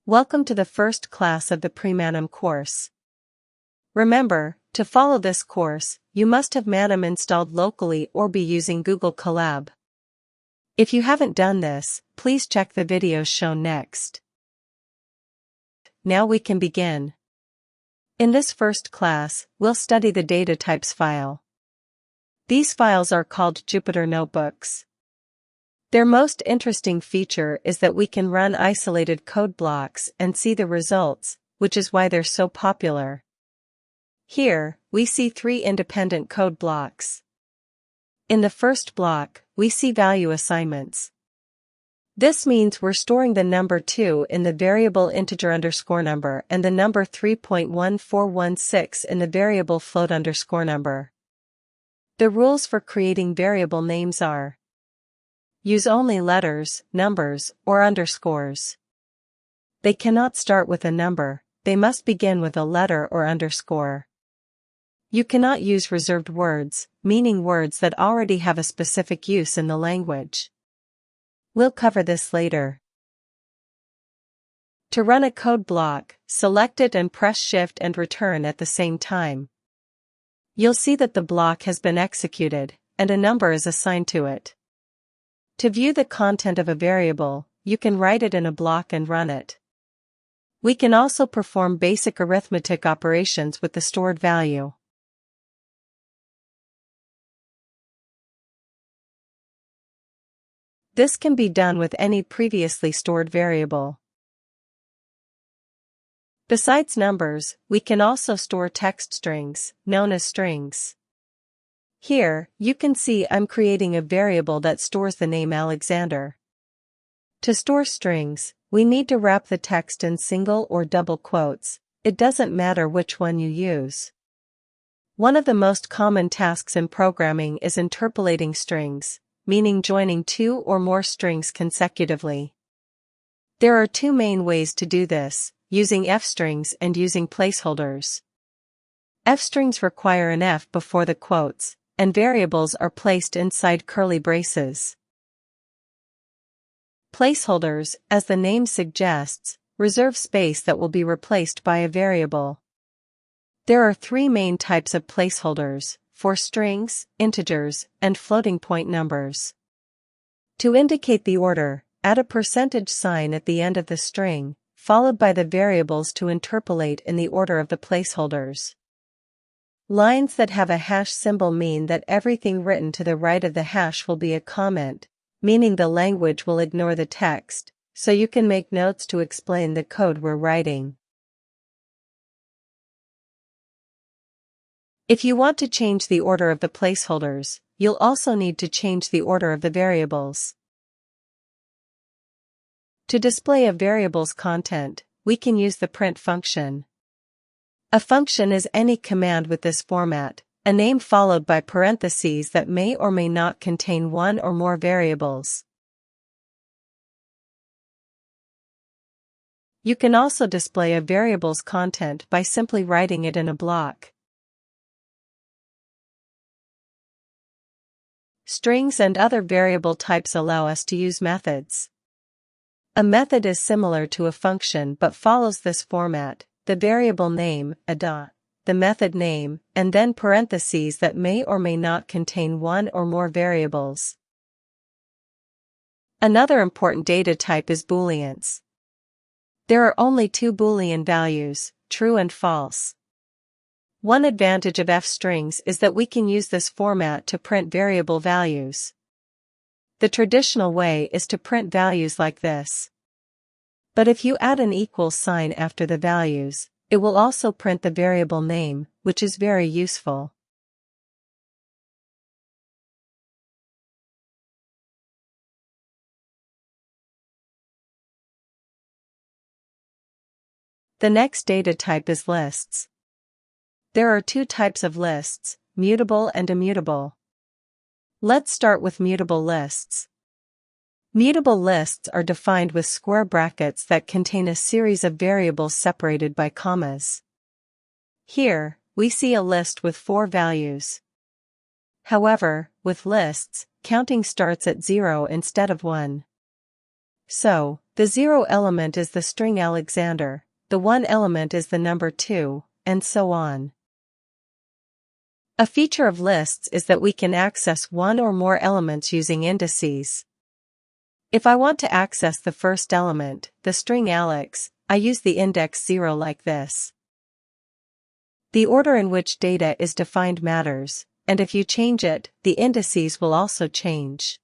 Welcome to the first class of the Pre-Manim course. Remember, to follow this course, you must have Manim installed locally or be using Google Colab. If you haven't done this, please check the videos shown next. Now we can begin. In this first class, we'll study the data types file. These files are called Jupyter Notebooks. Their most interesting feature is that we can run isolated code blocks and see the results, which is why they're so popular. Here, we see 3 independent code blocks. In the first block, we see value assignments. This means we're storing the number 2 in the variable integer underscore number and the number 3.1416 in the variable float underscore number. The rules for creating variable names are: use only letters, numbers, or underscores. They cannot start with a number, they must begin with a letter or underscore. You cannot use reserved words, meaning words that already have a specific use in the language. We'll cover this later. To run a code block, select it and press Shift and Return at the same time. You'll see that the block has been executed, and a number is assigned to it. To view the content of a variable, you can write it in a block and run it. We can also perform basic arithmetic operations with the stored value. This can be done with any previously stored variable. Besides numbers, we can also store text strings, known as strings. Here, you can see I'm creating a variable that stores the name Alexander. To store strings, we need to wrap the text in single or double quotes. It doesn't matter which one you use. One of the most common tasks in programming is interpolating strings, meaning joining 2 or more strings consecutively. There are 2 main ways to do this, using f-strings and using placeholders. F-strings require an F before the quotes, and variables are placed inside curly braces. Placeholders, as the name suggests, reserve space that will be replaced by a variable. There are 3 main types of placeholders: for strings, integers, and floating point numbers. To indicate the order, add a percentage sign at the end of the string, followed by the variables to interpolate in the order of the placeholders. Lines that have a hash symbol mean that everything written to the right of the hash will be a comment, meaning the language will ignore the text, so you can make notes to explain the code we're writing. If you want to change the order of the placeholders, you'll also need to change the order of the variables. To display a variable's content, we can use the print function. A function is any command with this format, a name followed by parentheses that may or may not contain one or more variables. You can also display a variable's content by simply writing it in a block. Strings and other variable types allow us to use methods. A method is similar to a function but follows this format: the variable name, the method name, and then parentheses that may or may not contain one or more variables. Another important data type is booleans. There are only 2 Boolean values, true and false. One advantage of f-strings is that we can use this format to print variable values. The traditional way is to print values like this. But if you add an equal sign after the values, it will also print the variable name, which is very useful. The next data type is lists. There are 2 types of lists, mutable and immutable. Let's start with mutable lists. Mutable lists are defined with square brackets that contain a series of variables separated by commas. Here, we see a list with 4 values. However, with lists, counting starts at 0 instead of 1. So, The 0 element is the string Alexander, the 1 element is the number 2, and so on. A feature of lists is that we can access one or more elements using indices. If I want to access the first element, the string Alex, I use the index 0 like this. The order in which data is defined matters, and if you change it, the indices will also change.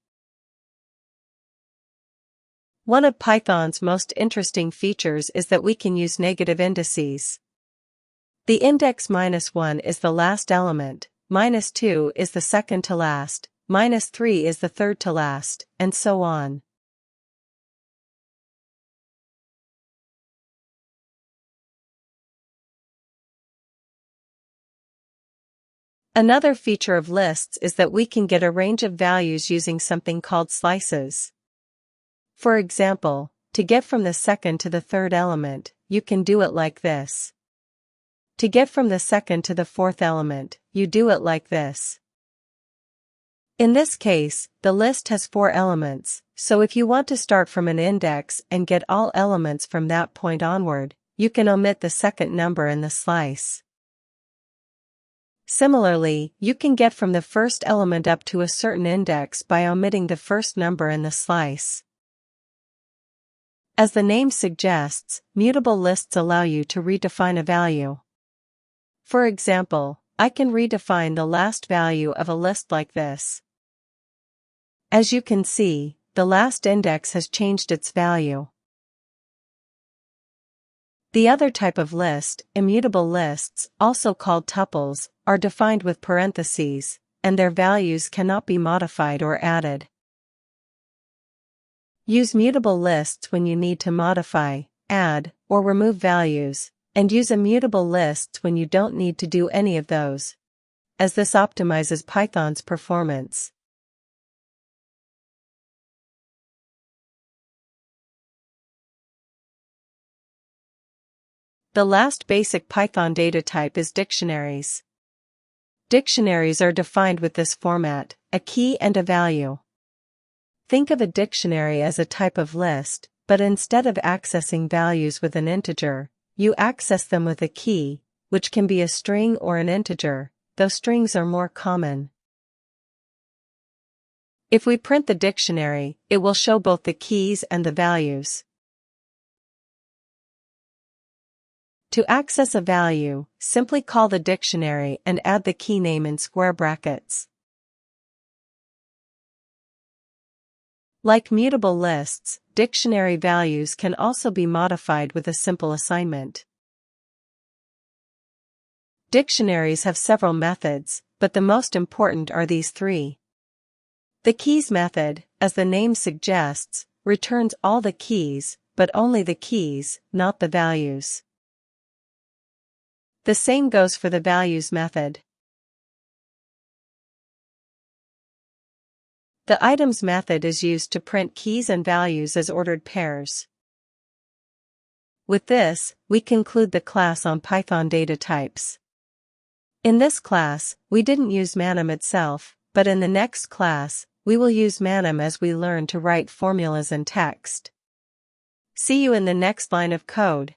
One of Python's most interesting features is that we can use negative indices. The index -1 is the last element, -2 is the second to last, -3 is the third to last, and so on. Another feature of lists is that we can get a range of values using something called slices. For example, to get from the second to the third element, you can do it like this. To get from the second to the fourth element, you do it like this. In this case, the list has 4 elements, so if you want to start from an index and get all elements from that point onward, you can omit the second number in the slice. Similarly, you can get from the first element up to a certain index by omitting the first number in the slice. As the name suggests, mutable lists allow you to redefine a value. For example, I can redefine the last value of a list like this. As you can see, the last index has changed its value. The other type of list, immutable lists, also called tuples, are defined with parentheses, and their values cannot be modified or added. Use mutable lists when you need to modify, add, or remove values, and use immutable lists when you don't need to do any of those, as this optimizes Python's performance. The last basic Python data type is dictionaries. Dictionaries are defined with this format: a key and a value. Think of a dictionary as a type of list, but instead of accessing values with an integer, you access them with a key, which can be a string or an integer, though strings are more common. If we print the dictionary, it will show both the keys and the values. To access a value, simply call the dictionary and add the key name in square brackets. Like mutable lists, dictionary values can also be modified with a simple assignment. Dictionaries have several methods, but the most important are these 3. The keys method, as the name suggests, returns all the keys, but only the keys, not the values. The same goes for the values method. The items method is used to print keys and values as ordered pairs. With this, we conclude the class on Python data types. In this class, we didn't use Manim itself, but in the next class, we will use Manim as we learn to write formulas and text. See you in the next line of code.